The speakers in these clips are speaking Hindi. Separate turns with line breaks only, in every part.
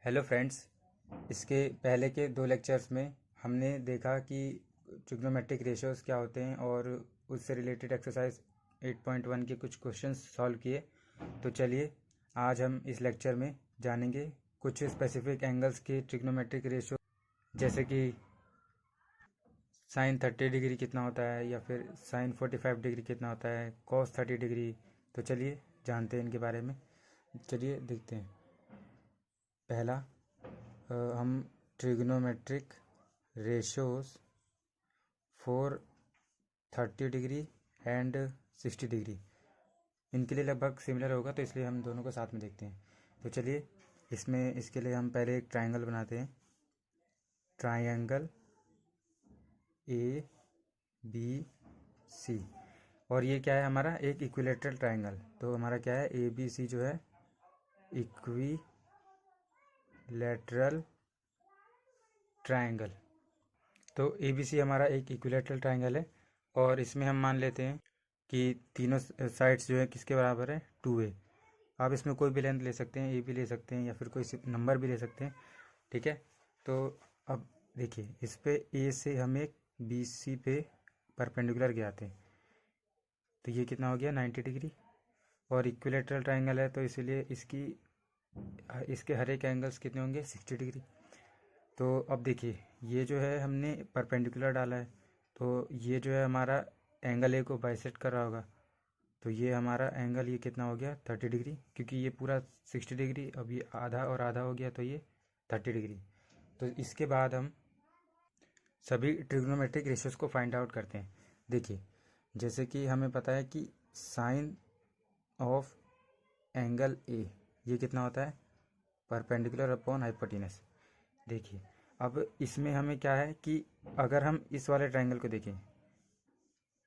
Hello friends. इसके पहले के दो लेक्चर्स में हमने देखा कि ट्रिग्नोमेट्रिक रेशियोज़ क्या होते हैं और उससे रिलेटेड एक्सरसाइज 8.1 के कुछ क्वेश्चंस सॉल्व किए। तो चलिए आज हम इस लेक्चर में जानेंगे कुछ स्पेसिफिक एंगल्स के ट्रिग्नोमेट्रिक रेशियो, जैसे कि साइन 30 डिग्री कितना होता है या फिर साइन 45 डिग्री कितना होता है, कॉस 30 डिग्री। तो चलिए जानते हैं इनके बारे में। चलिए देखते हैं। पहला हम trigonometric ratios for 30 degree and 60 degree, इनके लिए लगभग सिमिलर होगा, तो इसलिए हम दोनों को साथ में देखते हैं। तो चलिए इसके लिए हम पहले एक ट्रायंगल बनाते हैं। ट्रायंगल ए बी सी, और ये क्या है हमारा, एक इक्विलेटरल ट्रायंगल। तो हमारा क्या है, ए बी सी जो है इक्विलेटरल ट्रायंगल। तो ए बी सी हमारा एक इक्विलेटरल ट्रायंगल है, और इसमें हम मान लेते हैं कि तीनों साइड्स जो है किसके बराबर है, 2a। आप इसमें कोई भी लेंथ ले सकते हैं, ए भी ले सकते हैं या फिर कोई नंबर भी ले सकते हैं, ठीक है। तो अब देखिए, इस पे ए से हम एक बी सी पे परपेंडिकुलर गिराते हैं, तो ये कितना हो गया, 90 डिग्री। और इक्विलेटरल ट्रायंगल है तो इसीलिए इसके हर एक एंगल्स कितने होंगे, 60 डिग्री। तो अब देखिए, ये जो है हमने परपेंडिकुलर डाला है, तो ये जो है हमारा एंगल ए को बाइसेक्ट कर रहा होगा। तो ये हमारा एंगल ये कितना हो गया, 30 डिग्री, क्योंकि ये पूरा 60 डिग्री, अब ये आधा और आधा हो गया, तो ये 30 डिग्री। तो इसके बाद हम सभी ट्रिग्नोमेट्रिक रेशियोज को फाइंड आउट करते हैं। देखिए, जैसे कि हमें पता है कि साइन ऑफ एंगल ए ये कितना होता है, परपेंडिकुलर अपॉन हाइपोटेनस। देखिए, अब इसमें हमें क्या है कि अगर हम इस वाले ट्रायंगल को देखें,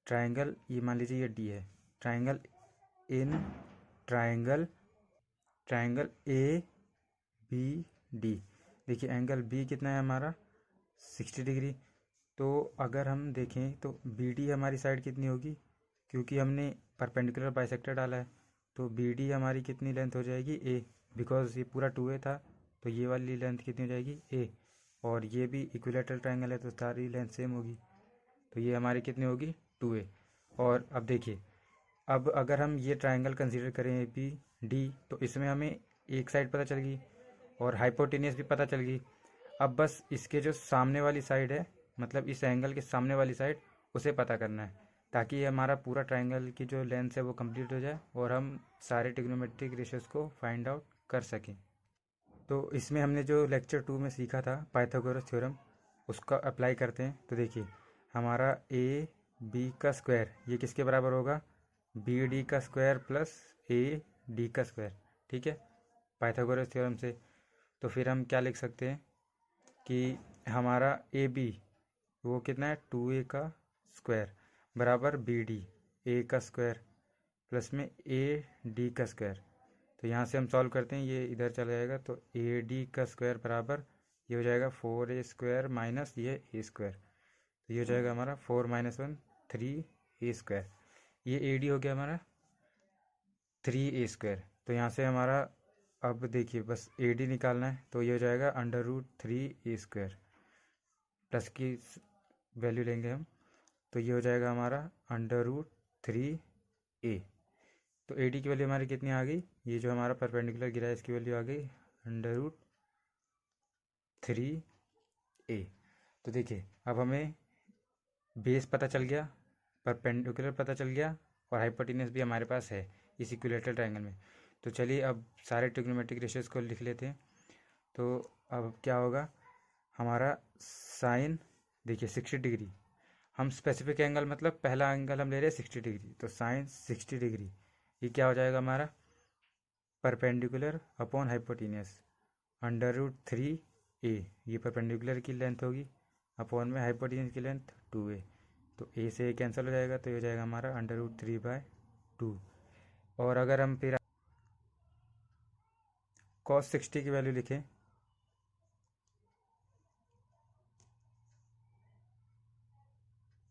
ट्रायंगल ये मान लीजिए ये डी है, triangle in triangle A B D. देखिए, एंगल बी कितना है हमारा, 60 डिग्री। तो अगर हम देखें तो बी डी हमारी साइड कितनी होगी, क्योंकि हमने परपेंडिकुलर बाइसेक्टर डाला है, तो बी डी हमारी कितनी लेंथ हो जाएगी, ए, बिकॉज ये पूरा 2a था, तो ये वाली लेंथ कितनी हो जाएगी, ए। और ये भी इक्विलेटरल ट्रायंगल है तो सारी लेंथ सेम होगी, तो ये हमारी कितनी होगी, 2a। और अब देखिए, अब अगर हम ये ट्रायंगल कंसीडर करें ए बी डी, तो इसमें हमें एक साइड पता चल गई और हाइपोटेनियस भी पता चल गई। अब बस इसके जो सामने वाली साइड है, मतलब इस एंगल के सामने वाली साइड, उसे पता करना है, ताकि ये हमारा पूरा ट्रायंगल की जो लेंथ है वो कंप्लीट हो जाए और हम सारे ट्रिग्नोमेट्रिक रेशियोज को फाइंड आउट कर सकें। तो इसमें हमने जो लेक्चर 2 में सीखा था पाइथागोरस थ्योरम, उसका अप्लाई करते हैं। तो देखिए, हमारा ए बी का स्क्वायर ये किसके बराबर होगा, बी डी का स्क्वायर प्लस ए डी का स्क्वायर, ठीक है, पाइथागोरस थ्योरम से। तो फिर हम क्या लिख सकते हैं कि हमारा ए बी वो कितना है, 2a का स्क्वायर बराबर बी डी ए का स्क्वायर प्लस में ए डी का स्क्वायर। तो यहाँ से हम सॉल्व करते हैं, ये इधर चला जाएगा, तो ए डी का स्क्वायर बराबर ये हो जाएगा 4a स्क्वायर माइनस ये ए स्क्वायर। तो ये हो जाएगा हमारा 4 - 1 3a स्क्वायर। ये ए डी हो गया हमारा 3a स्क्वायर। तो यहाँ से हमारा, अब देखिए बस ए डी निकालना है, तो ये हो जाएगा √3a स्क्वायर, प्लस की वैल्यू लेंगे हम, तो ये हो जाएगा हमारा √3a। तो ए डी की वैल्यू हमारी कितनी आ गई, ये जो हमारा परपेंडिकुलर गिरा है इसकी वैल्यू आ गई √3a। तो देखिए, अब हमें बेस पता चल गया, परपेंडिकुलर पता चल गया, और हाइपोटेनस भी हमारे पास है इस इक्विलेटरल ट्रायंगल में। तो चलिए अब सारे ट्रिग्नोमेट्रिक रेशियोज को लिख लेते हैं। तो अब क्या होगा, हमारा साइन, देखिए 60 डिग्री, हम स्पेसिफिक एंगल मतलब पहला एंगल हम ले रहे हैं 60 डिग्री, तो साइन 60 डिग्री ये क्या हो जाएगा हमारा, परपेंडिकुलर अपॉन हाइपोटेनियस √3a, ये परपेंडिकुलर की लेंथ होगी, अपॉन में हाइपोटेनियस की लेंथ 2a। तो a से a कैंसिल हो जाएगा, तो ये हो जाएगा हमारा √3/2। और अगर हम फिर cos 60 की वैल्यू लिखें,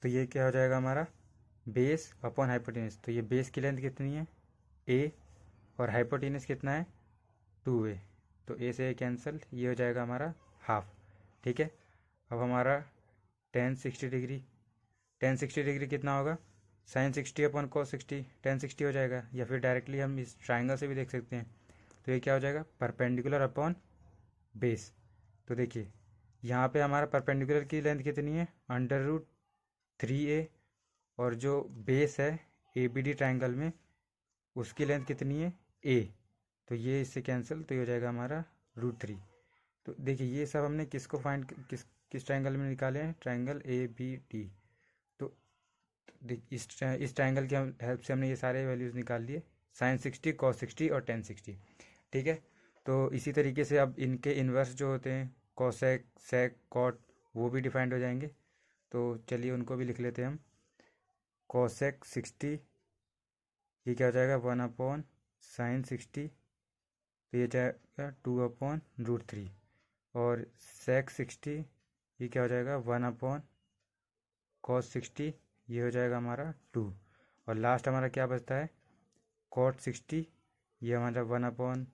तो ये क्या हो जाएगा हमारा, बेस अपॉन हाइपोटेनस। तो ये बेस की लेंथ कितनी है, a, और हाइपोटेनस कितना है, 2a। तो ए से ए कैंसिल, ये हो जाएगा हमारा हाफ। ठीक है, अब हमारा टेन 60 डिग्री, टेन 60 डिग्री कितना होगा, साइन 60 अपॉन कॉस 60, टेन 60 हो जाएगा। या फिर डायरेक्टली हम इस ट्राइंगल से भी देख सकते हैं। तो ये क्या हो जाएगा, परपेंडिकुलर अपॉन बेस। तो देखिए यहाँ पे हमारा परपेंडिकुलर की लेंथ कितनी है, √3a, और जो बेस है ए बी डी ट्राइंगल में उसकी लेंथ कितनी है, a। तो ये इससे कैंसिल, तो ये हो जाएगा हमारा √3। तो देखिए ये सब हमने किसको फाइंड किस ट्राइंगल में निकाले हैं, ट्राइंगल ए बी डी। तो इस ट्राइंगल की हेल्प से हमने ये सारे वैल्यूज़ निकाल लिए, साइन 60, कॉस 60 और टेन 60। ठीक है, तो इसी तरीके से अब इनके इन्वर्स जो होते हैं, कॉसेक, सेक, कॉट, वो भी डिफाइंड हो जाएंगे। तो चलिए उनको भी लिख लेते हैं हम। कॉसेक 60 ये क्या हो जाएगा, 1/sin 60, तो ये जाएगा 2/√3। और सेक 60 ये क्या हो जाएगा, 1/cos 60, ये हो जाएगा हमारा 2। और लास्ट हमारा क्या बचता है, कॉट 60, ये हमारा 1/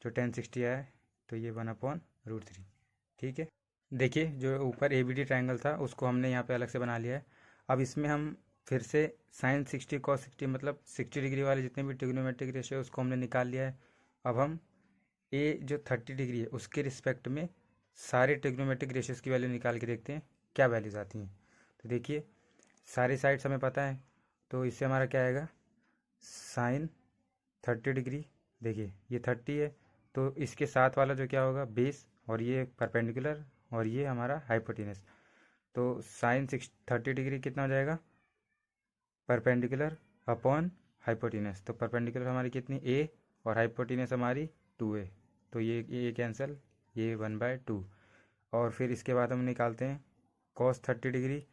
जो टेन 60 आया है, तो ये 1/√3। ठीक है, देखिए जो ऊपर ए बी डी ट्राइंगल था उसको हमने यहाँ पे अलग से बना लिया है। अब इसमें हम फिर से साइन 60 कॉस 60 मतलब 60 डिग्री वाले जितने भी ट्रिग्नोमेट्रिक रेशियो उसको हमने निकाल लिया है। अब हम ए जो 30 डिग्री है उसके रिस्पेक्ट में सारे ट्रिग्नोमेट्रिक रेशियोज़ की वैल्यू निकाल के देखते हैं क्या वैल्यूज़ आती हैं। तो देखिए सारी साइड्स हमें पता है, तो इससे हमारा क्या आएगा, साइन 30 डिग्री, देखिए ये 30 है, तो इसके साथ वाला जो क्या होगा, बेस, और ये परपेंडिकुलर, और ये हमारा हाइपोटेनस। तो साइन 30 डिग्री कितना हो जाएगा, परपेंडिकुलर अपॉन हाइपोटेनस। तो परपेंडिकुलर हमारी कितनी, ए, और हाइपोटेनस हमारी 2a। तो ये कैंसिल, ये 1/2। और फिर इसके बाद हम निकालते हैं cos 30 degree,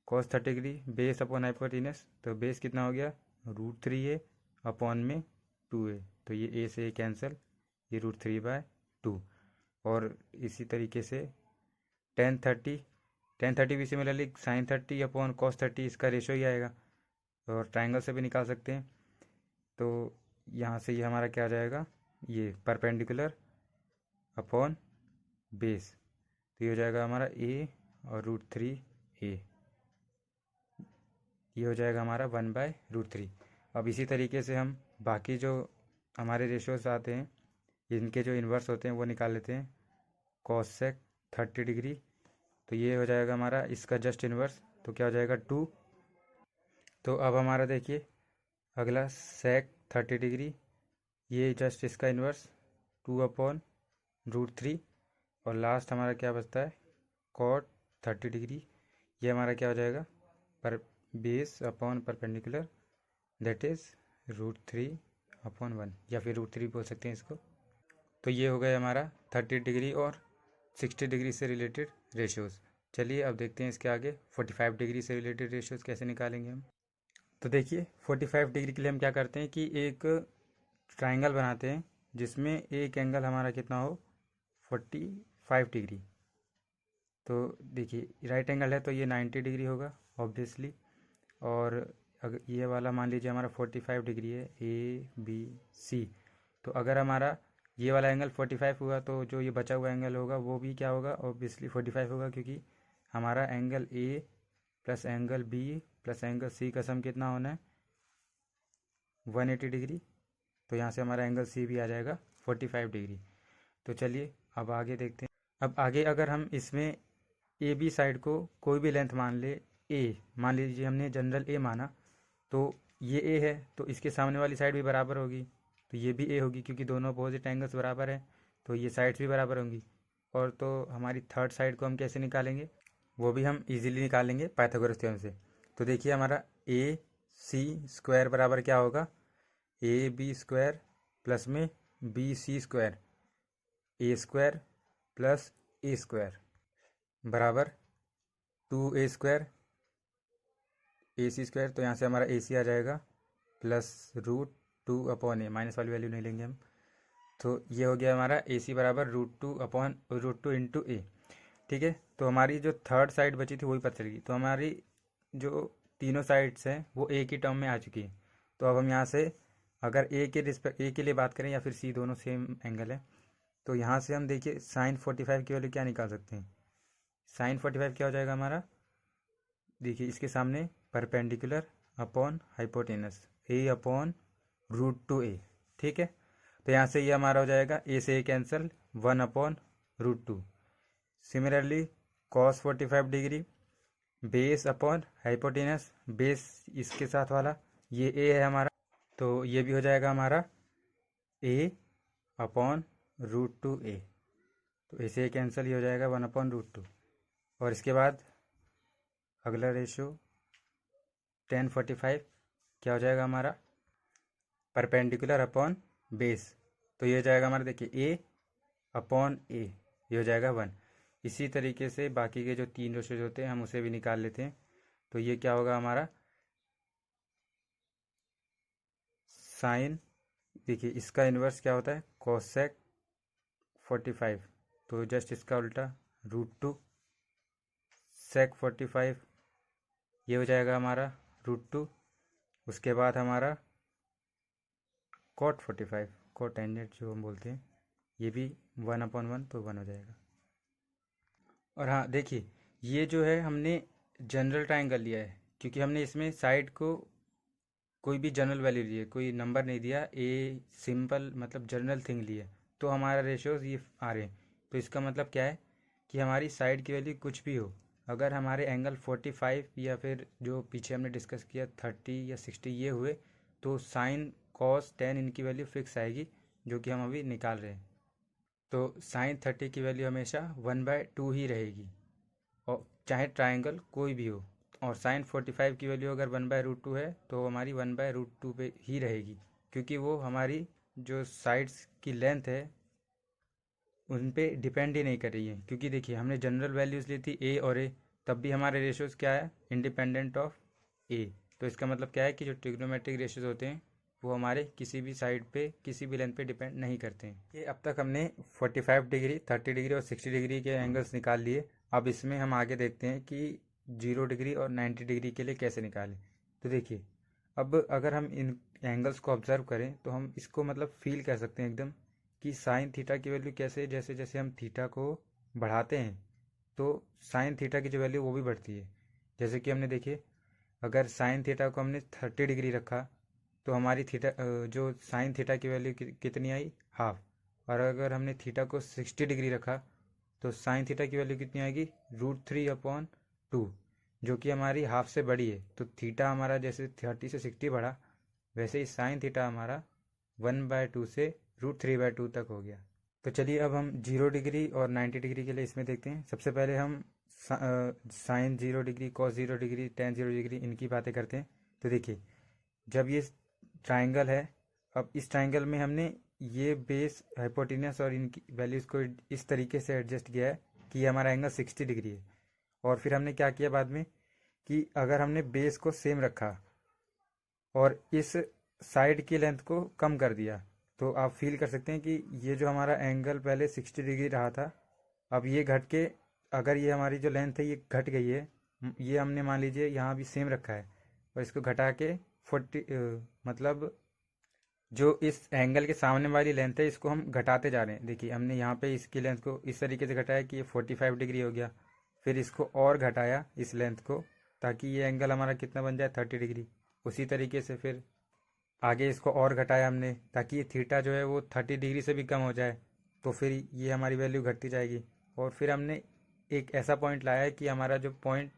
cos 30 degree base upon hypotenuse. तो बेस कितना हो गया, √3a अपॉन में 2a। तो ये a से a कैंसिल, ये √3/2। और इसी तरीके से टेन 30 भी सिमिलरली साइन 30 अपॉन कॉस 30, इसका रेशो ही आएगा, और ट्राइंगल से भी निकाल सकते हैं। तो यहाँ से ये हमारा क्या आ जाएगा, ये परपेंडिकुलर अपॉन बेस, तो ये हो जाएगा हमारा a और √3a, ये हो जाएगा हमारा 1/√3। अब इसी तरीके से हम बाकी जो हमारे रेशियोज आते हैं इनके जो इन्वर्स होते हैं वो निकाल लेते हैं। कॉसेक 30 डिग्री, तो ये हो जाएगा हमारा इसका जस्ट इन्वर्स, तो क्या हो जाएगा 2। तो अब हमारा देखिए अगला सेक 30 डिग्री, ये जस्ट इसका इन्वर्स 2/√3। और लास्ट हमारा क्या बचता है, कॉट 30 डिग्री, ये हमारा क्या हो जाएगा, पर base upon perpendicular, that is √3/1, या फिर √3 बोल सकते हैं इसको। तो ये हो गया हमारा 30 डिग्री और 60 डिग्री से रिलेटेड रेशियोज़। चलिए अब देखते हैं इसके आगे 45 डिग्री से रिलेटेड रेशियोज़ कैसे निकालेंगे हम। तो देखिए 45 डिग्री के लिए हम क्या करते हैं कि एक ट्राइंगल बनाते हैं जिसमें एक एंगल हमारा कितना हो, 45 डिग्री। तो देखिए राइट एंगल है तो ये 90 डिग्री होगा ऑब्वियसली। और अगर ये वाला मान लीजिए हमारा 45 डिग्री है, ABC। तो अगर हमारा ये वाला एंगल 45 हुआ तो जो ये बचा हुआ एंगल होगा वो भी क्या होगा, ऑब्वियसली 45 होगा, क्योंकि हमारा angle A plus angle B plus angle C का सम कितना होना है, 180 डिग्री। तो यहाँ से हमारा एंगल C भी आ जाएगा 45 डिग्री। तो चलिए अब आगे देखते हैं। अब आगे अगर हम इसमें ए बी साइड को कोई भी लेंथ मान ले, मान लीजिए हमने जनरल A माना, तो ये A है तो इसके सामने वाली साइड भी बराबर होगी, तो ये भी A होगी, क्योंकि दोनों अपोजिट एंगल्स बराबर हैं तो ये साइड्स भी बराबर होंगी। और तो हमारी थर्ड साइड को हम कैसे निकालेंगे, वो भी हम इजीली निकालेंगे पाइथागोरस थ्योरम से। तो देखिए हमारा AC² बराबर क्या होगा, AB² प्लस में BC² A² प्लस A² बराबर 2A² AC²। तो यहाँ से हमारा AC आ जाएगा प्लस √2/a, माइनस वाली वैल्यू नहीं लेंगे हम। तो ये हो गया हमारा AC बराबर √2 इंटू A। ठीक है, तो हमारी जो थर्ड साइड बची थी वही पता चलेगी। तो हमारी जो तीनों साइड्स हैं वो A की टर्म में आ चुकी है। तो अब हम यहाँ से अगर A के लिए बात करें या फिर C, दोनों सेम एंगल है, तो यहाँ से हम देखिए साइन 45 की वैल्यू क्या निकाल सकते हैं। साइन 45 क्या हो जाएगा हमारा, देखिए इसके सामने परपेंडिकुलर अपॉन हाइपोटेनस ए अपॉन √2a, ठीक है। तो यहाँ से ये हमारा हो जाएगा ए से A cancel 1/√2। Similarly cos 45 degree base upon hypotenuse, base इसके साथ वाला ये ए है हमारा, तो ये भी हो जाएगा हमारा ए अपॉन √2a। तो ए से ए कैंसल, ये हो जाएगा 1/√2। और इसके बाद अगला रेशियो tan 45 क्या हो जाएगा हमारा, परपेंडिकुलर अपॉन बेस। तो ये हो जाएगा हमारा, देखिए ए अपॉन ए, ये हो जाएगा 1। इसी तरीके से बाकी के जो 3 रेशियोज होते हैं हम उसे भी निकाल लेते हैं। तो ये क्या होगा हमारा साइन, देखिए इसका इन्वर्स क्या होता है कोसेक 45, तो जस्ट इसका उल्टा √2 सेक 45, ये हो जाएगा हमारा √2। उसके बाद हमारा कॉट 45, कॉट टेंजेंट जो हम बोलते हैं, ये भी 1/1, तो 1 हो जाएगा। और हाँ देखिए ये जो है हमने जनरल ट्राइंगल लिया है, क्योंकि हमने इसमें साइड को कोई भी जनरल वैल्यू ली है, कोई नंबर नहीं दिया, ए सिंपल मतलब जनरल थिंग ली है, तो हमारा रेशियोज ये आ रहे हैं। तो इसका मतलब क्या है कि हमारी साइड की वैल्यू कुछ भी हो, अगर हमारे एंगल 45 या फिर जो पीछे हमने डिस्कस किया 30 या 60 ये हुए, तो साइन कॉस टेन इनकी वैल्यू फिक्स आएगी, जो कि हम अभी निकाल रहे हैं। तो साइन 30 की वैल्यू हमेशा 1/2 ही रहेगी, और चाहे ट्राइंगल कोई भी हो। और साइन 45 की वैल्यू अगर 1/√2 है तो हमारी 1/√2 पे ही रहेगी, क्योंकि वो हमारी जो साइड्स की लेंथ है उन पे डिपेंड ही नहीं कर रही है। क्योंकि देखिए हमने जनरल वैल्यूज़ ली थी ए और ए, तब भी हमारे रेशियोज क्या है इंडिपेंडेंट ऑफ ए। तो इसका मतलब क्या है कि जो ट्रिग्नोमेट्रिक रेशियोज होते हैं वो हमारे किसी भी साइड पे किसी भी लेंथ पे डिपेंड नहीं करते हैं। ये अब तक हमने 45 डिग्री 30 डिग्री और 60 डिग्री के एंगल्स निकाल लिए। अब इसमें हम आगे देखते हैं कि 0 डिग्री और 90 डिग्री के लिए कैसे निकालें। तो देखिए अब अगर हम इन एंगल्स को ऑब्जर्व करें तो हम इसको मतलब फील कर सकते हैं एकदम कि साइन थीटा की वैल्यू कैसे, जैसे जैसे हम थीटा को बढ़ाते हैं तो साइन थीटा की जो वैल्यू वो भी बढ़ती है। जैसे कि हमने देखिए अगर साइन थीटा को हमने 30 डिग्री रखा तो हमारी थीटा जो साइन थीटा की वैल्यू कितनी आई, हाफ। और अगर हमने थीटा को 60 डिग्री रखा तो साइन थीटा की वैल्यू कितनी आएगी √3/2, जो कि हमारी हाफ से बड़ी है। तो थीटा हमारा जैसे 30 से 60 बढ़ा, वैसे ही साइन थीटा हमारा 1/2 से √3/2 तक हो गया। तो चलिए अब हम 0 डिग्री और 90 डिग्री के लिए इसमें देखते हैं। सबसे पहले हम sine 0 degree cos 0 degree tan 0 degree इनकी बातें करते हैं। तो देखिए जब ये ट्राइंगल है, अब इस ट्राइंगल में हमने ये बेस हाइपोटेनस और इनकी वैल्यूज़ को इस तरीके से एडजस्ट किया है कि ये हमारा एंगल 60 डिग्री है। और फिर हमने क्या किया बाद में कि अगर हमने बेस को सेम रखा और इस साइड की लेंथ को कम कर दिया, तो आप फील कर सकते हैं कि ये जो हमारा एंगल पहले 60 डिग्री रहा था, अब ये घट के, अगर ये हमारी जो लेंथ है ये घट गई है, ये हमने मान लीजिए यहाँ भी सेम रखा है और इसको घटा के 40 मतलब जो इस एंगल के सामने वाली लेंथ है इसको हम घटाते जा रहे हैं। देखिए हमने यहाँ पे इसकी लेंथ को इस तरीके से घटाया कि ये 45 डिग्री हो गया, फिर इसको और घटाया इस लेंथ को ताकि ये एंगल हमारा कितना बन जाए 30 डिग्री। उसी तरीके से फिर आगे इसको और घटाया हमने ताकि ये थीटा जो है वो 30 डिग्री से भी कम हो जाए, तो फिर ये हमारी वैल्यू घटती जाएगी। और फिर हमने एक ऐसा पॉइंट लाया है कि हमारा जो पॉइंट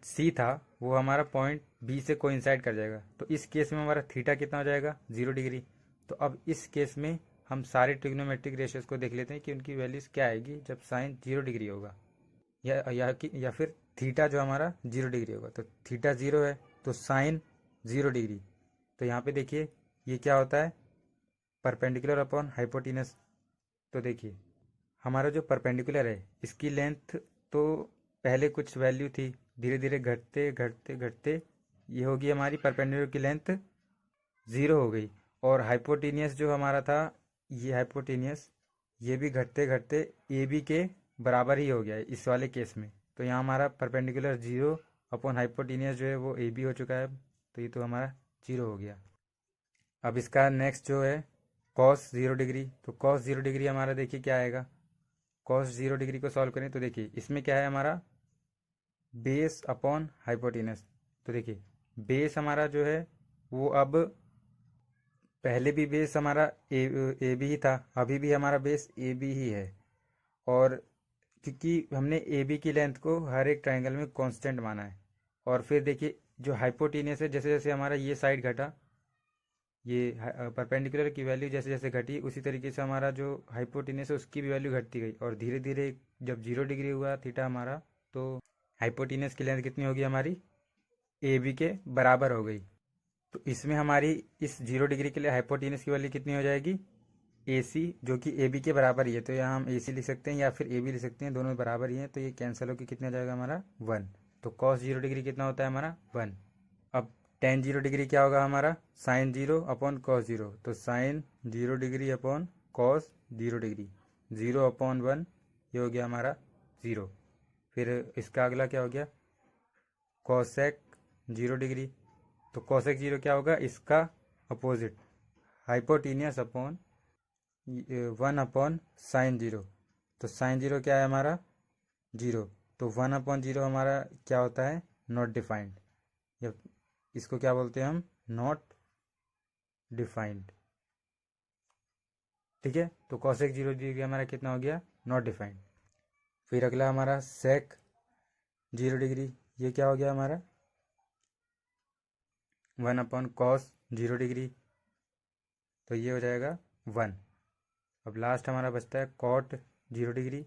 सी था वो हमारा पॉइंट बी से कोइंसाइड कर जाएगा। तो इस केस में हमारा थीटा कितना हो जाएगा 0 डिग्री। तो अब इस केस में हम सारे ट्रिग्नोमेट्रिक रेशियोज को देख लेते हैं कि उनकी वैल्यूज़ क्या आएगी जब साइन 0 डिग्री होगा, या फिर थीटा जो हमारा 0 डिग्री होगा। तो थीटा 0 है तो साइन 0 डिग्री। तो यहाँ पे देखिए ये क्या होता है परपेंडिकुलर अपॉन हाइपोटेनस। तो देखिए हमारा जो परपेंडिकुलर है इसकी लेंथ तो पहले कुछ वैल्यू थी, धीरे धीरे घटते घटते घटते ये होगी हमारी परपेंडिकुलर की लेंथ 0 हो गई। और हाइपोटेनियस जो हमारा था, ये हाइपोटेनियस ये भी घटते घटते ए बी के बराबर ही हो गया है इस वाले केस में। तो यहाँ हमारा परपेंडिकुलर 0 अपॉन हाइपोटेनियस जो है वो ए बी हो चुका है, तो ये तो हमारा 0 हो गया। अब इसका नेक्स्ट जो है कॉस 0 डिग्री, तो कॉस 0 डिग्री हमारा देखिए क्या आएगा। कॉस 0 डिग्री को सॉल्व करें तो देखिए इसमें क्या है हमारा, बेस अपॉन हाइपोटेनस। तो देखिए बेस हमारा जो है वो अब, पहले भी बेस हमारा ए बी ही था, अभी भी हमारा बेस ए बी ही है। और क्योंकि हमने ए बी की लेंथ को हर एक ट्राइंगल में कांस्टेंट माना है। और फिर देखिए जो हाइपोटेनस है, जैसे जैसे हमारा ये साइड घटा, ये परपेंडिकुलर की वैल्यू जैसे जैसे घटी, उसी तरीके से हमारा जो हाइपोटेनस है उसकी भी वैल्यू घटती गई। और धीरे धीरे जब 0 डिग्री हुआ थीटा हमारा, तो हाइपोटेनस की लेंथ कितनी होगी हमारी, ए बी के बराबर हो गई। तो इसमें हमारी इस 0 डिग्री के लिए हाइपोटेनस की वैल्यू कितनी हो जाएगी, ए सी, जो कि ए बी के बराबर ही है। तो यहाँ हम ए सी लिख सकते हैं या फिर ए बी लिख सकते हैं, दोनों बराबर ही हैं। तो ये कैंसिल होकर कितना हो जाएगा हमारा 1। तो कॉस 0 डिग्री कितना होता है हमारा 1। अब टेन 0 डिग्री क्या होगा हमारा, साइन 0 अपॉन कॉस 0। तो sine 0 degree upon cos 0 degree, 0/1, ये हो गया हमारा 0। फिर इसका अगला क्या हो गया, कॉसेक 0 डिग्री। तो कॉसेक 0 क्या होगा, इसका अपोजिट, हाइपोटीनियस अपॉन 1/साइन 0। तो साइन 0 क्या है हमारा 0। तो 1/0 हमारा क्या होता है, नॉट डिफाइंड, या इसको क्या बोलते हैं हम, नॉट डिफाइंड। ठीक है, तो कॉसेक 0 डिग्री हमारा कितना हो गया, नॉट डिफाइंड। फिर अगला हमारा सेक 0 डिग्री, ये क्या हो गया हमारा 1/कॉस 0 डिग्री, तो ये हो जाएगा 1। अब लास्ट हमारा बचता है कॉट 0 डिग्री,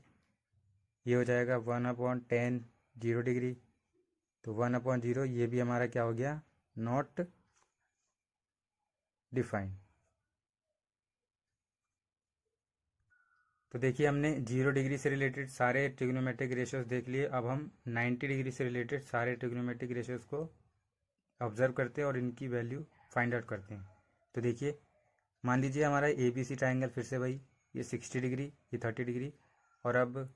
ये हो जाएगा 1/tan 0 डिग्री। तो 1/0 ये भी हमारा क्या हो गया, नॉट डिफाइंड। तो देखिए हमने 0 डिग्री से रिलेटेड सारे ट्रिग्नोमेट्रिक रेशियोज देख लिए। अब हम 90 डिग्री से रिलेटेड सारे ट्रिग्नोमेट्रिक रेशियोज को ऑब्जर्व करते हैं और इनकी वैल्यू फाइंड आउट करते हैं। तो देखिए मान लीजिए हमारा ए बी सी ट्राइंगल, फिर से वही, ये 60 डिग्री, ये 30 डिग्री। और अब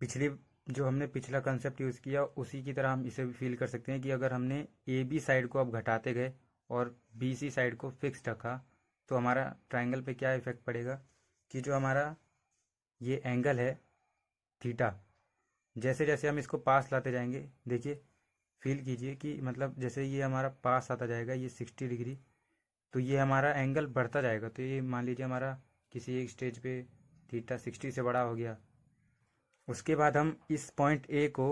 पिछली जो हमने पिछला कंसेप्ट यूज़ किया उसी की तरह हम इसे भी फील कर सकते हैं कि अगर हमने ए बी साइड को अब घटाते गए और बी सी साइड को फिक्स रखा, तो हमारा ट्राइंगल पे क्या इफेक्ट पड़ेगा कि जो हमारा ये एंगल है थीटा, जैसे जैसे हम इसको पास लाते जाएंगे, देखिए फील कीजिए कि मतलब जैसे ये हमारा पास आता जाएगा ये 60 डिग्री, तो ये हमारा एंगल बढ़ता जाएगा। तो ये मान लीजिए हमारा किसी एक स्टेज पे थीटा 60 से बड़ा हो गया, उसके बाद हम इस पॉइंट ए को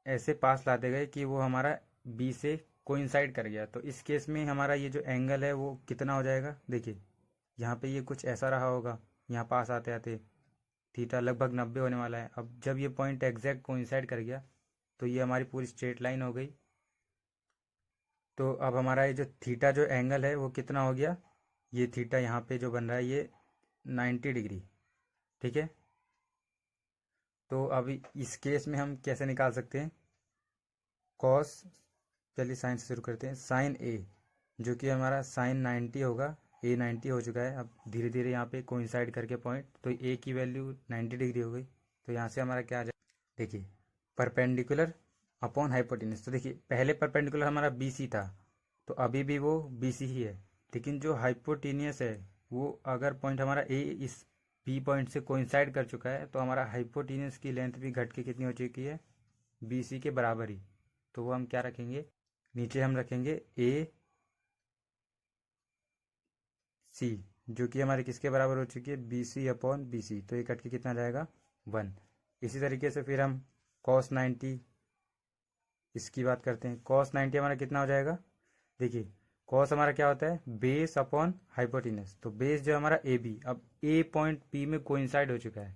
ऐसे पास लाते गए कि वो हमारा बी से कोइंसाइड कर गया। तो इस केस में हमारा ये जो एंगल है वो कितना हो जाएगा, देखिए यहाँ पे ये कुछ ऐसा रहा होगा, यहाँ पास आते आते थीटा लगभग 90 होने वाला है। अब जब ये पॉइंट एग्जैक्ट कोइंसाइड कर गया तो ये हमारी पूरी स्ट्रेट लाइन हो गई। तो अब हमारा ये जो थीटा जो एंगल है वो कितना हो गया, ये थीटा यहाँ पे जो बन रहा है ये 90 डिग्री। ठीक है, तो अब इस केस में हम कैसे निकाल सकते हैं, कॉस, चलिए साइन से शुरू करते हैं, साइन ए जो कि हमारा साइन 90 होगा, ए 90 हो चुका है। अब धीरे धीरे यहाँ पे कोइंसाइड करके पॉइंट, तो ए की वैल्यू 90 डिग्री हो गई। तो यहाँ से हमारा क्या आ जाए, देखिए परपेंडिकुलर अपॉन हाइपोटेनस। तो देखिए पहले परपेंडिकुलर हमारा बी सी था, तो अभी भी वो बी सी ही है, लेकिन जो हाइपोटेनियस है वो अगर पॉइंट हमारा ए इस बी पॉइंट से कोइंसाइड कर चुका है, तो हमारा हाइपोटेनियस की लेंथ भी घट के कितनी हो चुकी है, बी सी के बराबर ही। तो वो हम क्या रखेंगे, नीचे हम रखेंगे ए सी, जो कि हमारे किसके बराबर हो चुकी है, B C upon B C. तो ये कट के कितना जाएगा 1। इसी तरीके से फिर हम कॉस 90 इसकी बात करते हैं। कॉस 90 हमारा कितना हो जाएगा, देखिए कॉस हमारा क्या होता है, बेस अपॉन हाइपोटेनस। तो बेस जो हमारा ए बी, अब ए पॉइंट पी में कोइंसाइड हो चुका है,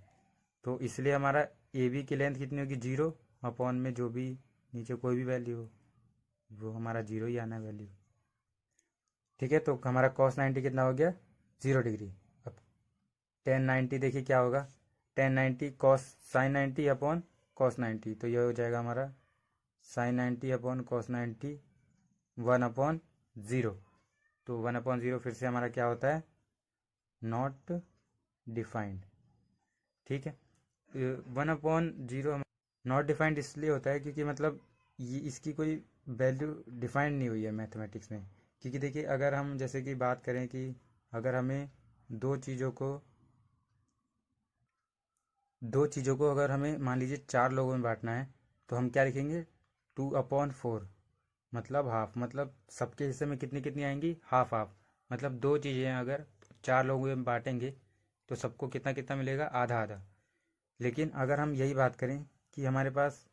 तो इसलिए हमारा ए बी की लेंथ कितनी होगी, 0 अपॉन में जो भी नीचे कोई भी वैल्यू हो वो हमारा 0 ही आना है वैल्यू। ठीक है, तो हमारा कॉस 90 कितना हो गया, 0 डिग्री। अब टेन 90 देखिए क्या होगा, ten 90 cos sine 90 upon cos 90। तो ये हो जाएगा हमारा साइन 90 अपॉन कॉस 90, 1/0। तो 1/0 फिर से हमारा क्या होता है, नॉट डिफाइंड। ठीक है, 1/0 नॉट डिफाइंड इसलिए होता है क्योंकि मतलब ये इसकी कोई वैल्यू डिफाइंड नहीं हुई है मैथमेटिक्स में। क्योंकि देखिए अगर हम जैसे कि बात करें कि अगर हमें दो चीज़ों को अगर हमें मान लीजिए 4 लोगों में बांटना है तो हम क्या लिखेंगे, 2/4, मतलब हाफ, मतलब सबके हिस्से में कितनी कितनी आएंगी, हाफ हाफ। मतलब दो चीज़ें अगर 4 लोगों में बांटेंगे तो सबको कितना कितना मिलेगा, आधा आधा। लेकिन अगर हम यही बात करें कि हमारे पास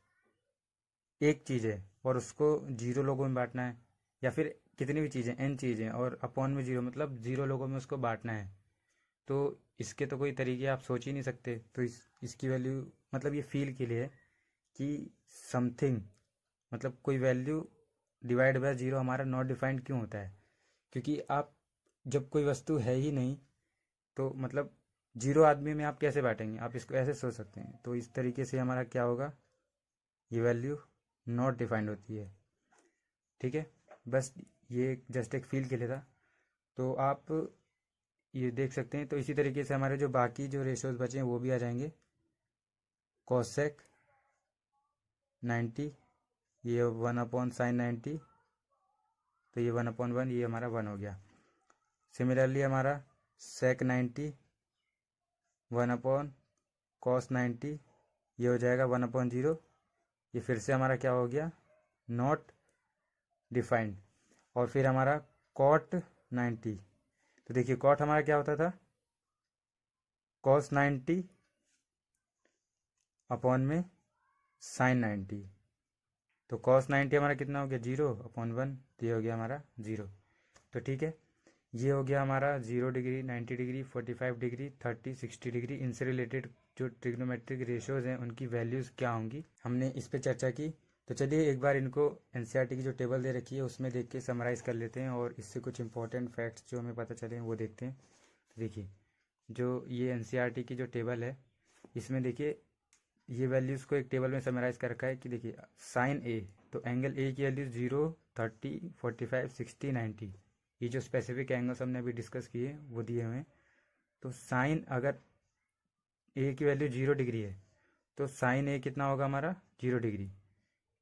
एक चीज़ है और उसको 0 लोगों में बांटना है, या फिर कितनी भी चीज़ें, n चीज़ें, और अपॉन में 0, मतलब 0 लोगों में उसको बांटना है, तो इसके तो कोई तरीके आप सोच ही नहीं सकते। तो इसकी वैल्यू, मतलब ये फील के लिए है कि समथिंग, मतलब कोई वैल्यू डिवाइड बाय 0 हमारा नॉट डिफाइंड क्यों होता है, क्योंकि आप जब कोई वस्तु है ही नहीं तो मतलब 0 आदमी में आप कैसे बांटेंगे, आप इसको ऐसे सोच सकते हैं। तो इस तरीके से हमारा क्या होगा, ये वैल्यू नॉट डिफाइंड होती है। ठीक है, बस ये जस्ट एक फील के लिए था। तो आप ये देख सकते हैं। तो इसी तरीके से हमारे जो बाकी जो रेशियोज बचे हैं वो भी आ जाएंगे। कोसेक 90, ये 1/sin 90, तो ये 1/1, ये हमारा 1 हो गया। सिमिलरली हमारा सेक 90, 1/cos 90, ये हो जाएगा 1/0। ये फिर से हमारा क्या हो गया, नॉट डिफाइंड। और फिर हमारा कॉट 90, तो देखिए कॉट हमारा क्या होता था, cos 90 अपॉन में sin 90। तो cos 90 हमारा कितना हो गया, 0/1, तो ये हो गया हमारा 0। तो ठीक है, ये हो गया हमारा 0 डिग्री, 90 डिग्री, 45 डिग्री, 30, 60 डिग्री। इनसे रिलेटेड जो ट्रिग्नोमेट्रिक रेशियोज हैं उनकी वैल्यूज़ क्या होंगी, हमने इस पे चर्चा की। तो चलिए एक बार इनको एनसीईआरटी की जो टेबल दे रखी है उसमें देख के समराइज़ कर लेते हैं, और इससे कुछ इंपॉर्टेंट फैक्ट्स जो हमें पता चले वो देखते हैं। तो देखिए, जो ये एनसीईआरटी की जो टेबल है इसमें देखिए ये वैल्यूज़ को एक टेबल में समराइज़ कर रखा है कि देखिए साइन ए, तो एंगल ए की वैल्यू 0, 30, 45, 60, 90, ये जो स्पेसिफिक एंगल्स हमने अभी डिस्कस किए वो दिए हुए हैं। तो साइन, अगर ए की वैल्यू 0 डिग्री है तो साइन ए कितना होगा हमारा, 0 डिग्री।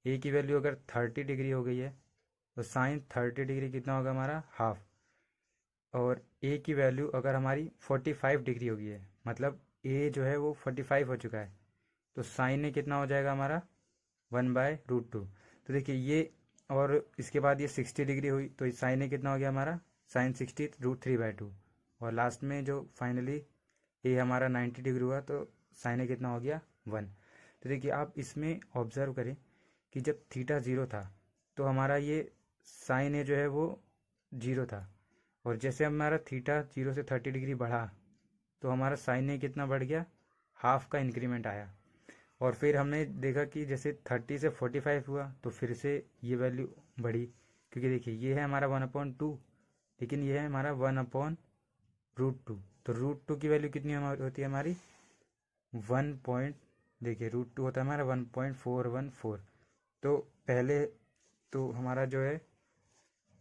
ए की वैल्यू अगर 30 डिग्री हो गई है तो साइन 30 डिग्री कितना होगा हमारा, हाफ। और ए की वैल्यू अगर हमारी 45 डिग्री हो गई है, मतलब ए जो है वो 45 हो चुका है, तो साइन ए कितना हो जाएगा हमारा, 1/√2। तो देखिए ये, और इसके बाद ये 60 डिग्री हुई तो साइन ए कितना हो गया हमारा, साइन 60 √3/2। और लास्ट में जो फाइनली ए हमारा 90 डिग्री हुआ तो साइन ए कितना हो गया, 1। तो देखिए आप इसमें ऑब्जर्व करें कि जब थीटा 0 था तो हमारा ये साइन ए जो है वो 0 था, और जैसे हमारा थीटा 0 से 30 डिग्री बढ़ा तो हमारा साइन ए कितना बढ़ गया, हाफ का इंक्रीमेंट आया। और फिर हमने देखा कि जैसे 30 से 45 हुआ तो फिर से ये वैल्यू बढ़ी, क्योंकि देखिए ये है हमारा 1/2, लेकिन ये है हमारा 1/√2। तो √2 की वैल्यू कितनी होती है हमारी, 1 पॉइंट, देखिए √2 होता है हमारा 1.414। तो पहले तो हमारा जो है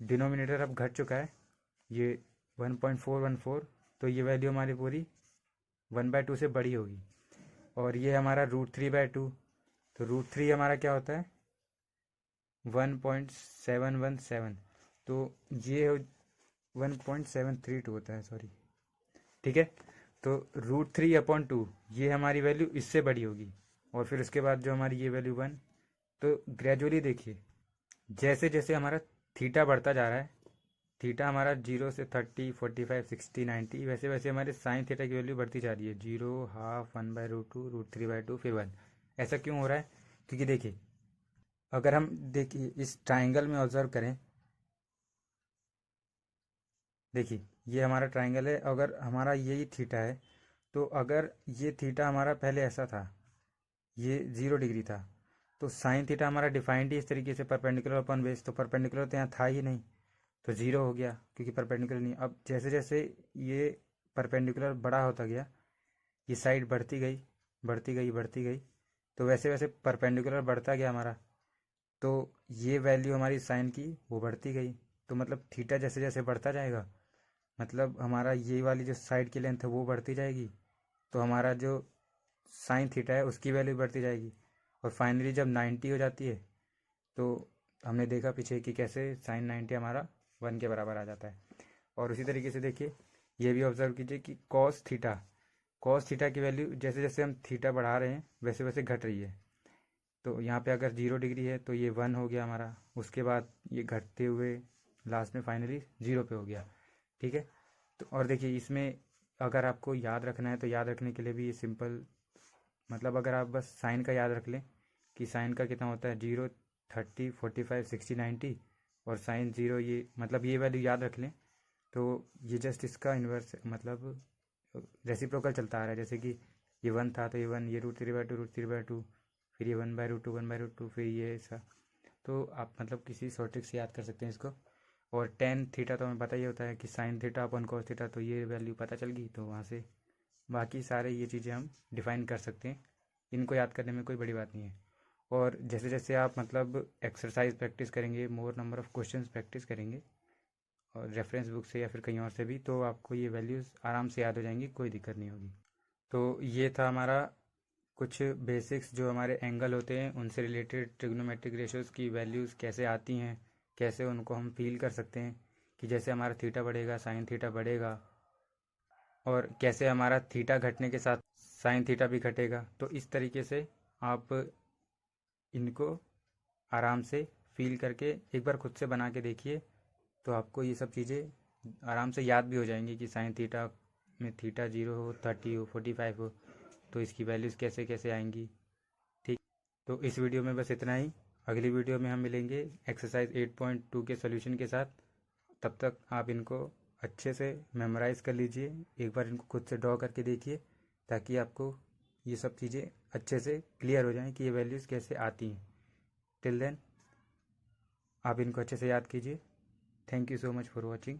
डिनोमिनेटर अब घट चुका है, ये 1.414, तो ये वैल्यू हमारी पूरी 1/2 से बड़ी होगी। और ये हमारा √3/2, तो √3 हमारा क्या होता है, 1.717, तो ये 1.732 होता है, सॉरी। ठीक है, तो √3/2 ये हमारी वैल्यू इससे बड़ी होगी, और फिर उसके बाद जो हमारी ये वैल्यू 1। तो ग्रेजुअली देखिए जैसे जैसे हमारा थीटा बढ़ता जा रहा है, थीटा हमारा 0 से 30, 45, 60, 90, वैसे वैसे हमारे साइन थीटा की वैल्यू बढ़ती जा रही है, 0, हाफ, 1/√2, √3/2, फिर 1। ऐसा क्यों हो रहा है, क्योंकि देखिए अगर हम देखिए इस ट्राइंगल में ऑब्जर्व करें, देखिए ये हमारा ट्राइंगल है, अगर हमारा यही थीटा है तो अगर ये थीटा हमारा पहले ऐसा था, ये 0 डिग्री था, तो साइन थीटा हमारा डिफाइंड ही इस तरीके से परपेंडिकुलर अपॉन बेस, तो परपेंडिकुलर तो यहाँ था ही नहीं, तो 0 हो गया क्योंकि परपेंडिकुलर नहीं। अब जैसे जैसे ये परपेंडिकुलर बड़ा होता गया, ये साइड बढ़ती गई बढ़ती गई बढ़ती गई, तो वैसे वैसे परपेंडिकुलर बढ़ता गया हमारा, तो ये वैल्यू हमारी साइन की वो बढ़ती गई। तो मतलब थीटा जैसे जैसे बढ़ता जाएगा, मतलब हमारा ये वाली जो साइड की लेंथ है वो बढ़ती जाएगी, तो हमारा जो साइन थीटा है उसकी वैल्यू बढ़ती जाएगी, और फाइनली जब 90 हो जाती है तो हमने देखा पीछे कि कैसे साइन 90 हमारा 1 के बराबर आ जाता है। और उसी तरीके से देखिए ये भी ऑब्जर्व कीजिए कि कॉस थीटा की वैल्यू जैसे जैसे हम थीटा बढ़ा रहे हैं वैसे वैसे घट रही है। तो यहाँ पे अगर 0 डिग्री है तो ये 1 हो गया हमारा, उसके बाद ये घटते हुए लास्ट में फाइनली 0 पे हो गया। ठीक है। तो और देखिए इसमें अगर आपको याद रखना है तो याद रखने के लिए भी ये सिंपल, मतलब अगर आप बस साइन का याद रख लें कि साइन का कितना होता है 0, 30, 45, 60, 90 और साइन 0, ये मतलब ये वैल्यू याद रख लें तो ये जस्ट इसका इन्वर्स मतलब रेसिप्रोकल चलता आ रहा है। जैसे कि ये 1 था तो ये 1, ये √3/2 √3/2, फिर ये 1/√2 1/√2, फिर ये ऐसा। तो आप मतलब किसी शॉर्ट ट्रिक से याद कर सकते हैं इसको। और टेन थीटा तो हमें पता ही होता है कि साइन थीटा अपन कॉस थीटा, तो ये वैल्यू पता चल गई। तो वहाँ से बाकी सारे ये चीज़ें हम डिफ़ाइन कर सकते हैं। इनको याद करने में कोई बड़ी बात नहीं है। और जैसे जैसे आप मतलब एक्सरसाइज प्रैक्टिस करेंगे, मोर नंबर ऑफ़ क्वेश्चंस प्रैक्टिस करेंगे और रेफरेंस बुक से या फिर कहीं और से भी, तो आपको ये वैल्यूज़ आराम से याद हो जाएंगी, कोई दिक्कत नहीं होगी। तो ये था हमारा कुछ बेसिक्स जो हमारे एंगल होते हैं उनसे रिलेटेड ट्रिग्नोमेट्रिक रेशियोज़ की वैल्यूज़ कैसे आती हैं, कैसे उनको हम फील कर सकते हैं कि जैसे हमारा थीटा बढ़ेगा साइन थीटा बढ़ेगा, और कैसे हमारा थीटा घटने के साथ साइन थीटा भी घटेगा। तो इस तरीके से आप इनको आराम से फील करके एक बार खुद से बना के देखिए, तो आपको ये सब चीज़ें आराम से याद भी हो जाएंगी कि साइन थीटा में थीटा 0 हो, 30 हो, 45 हो, तो इसकी वैल्यूज़ कैसे कैसे आएंगी। ठीक। तो इस वीडियो में बस इतना ही। अगली वीडियो में हम मिलेंगे एक्सरसाइज 8.2 के सॉल्यूशन के साथ। तब तक आप इनको अच्छे से मेमोराइज़ कर लीजिए, एक बार इनको खुद से ड्रॉ करके देखिए, ताकि आपको ये सब चीज़ें अच्छे से क्लियर हो जाएं कि ये वैल्यूज़ कैसे आती हैं। टिल देन आप इनको अच्छे से याद कीजिए। Thank you so much for watching.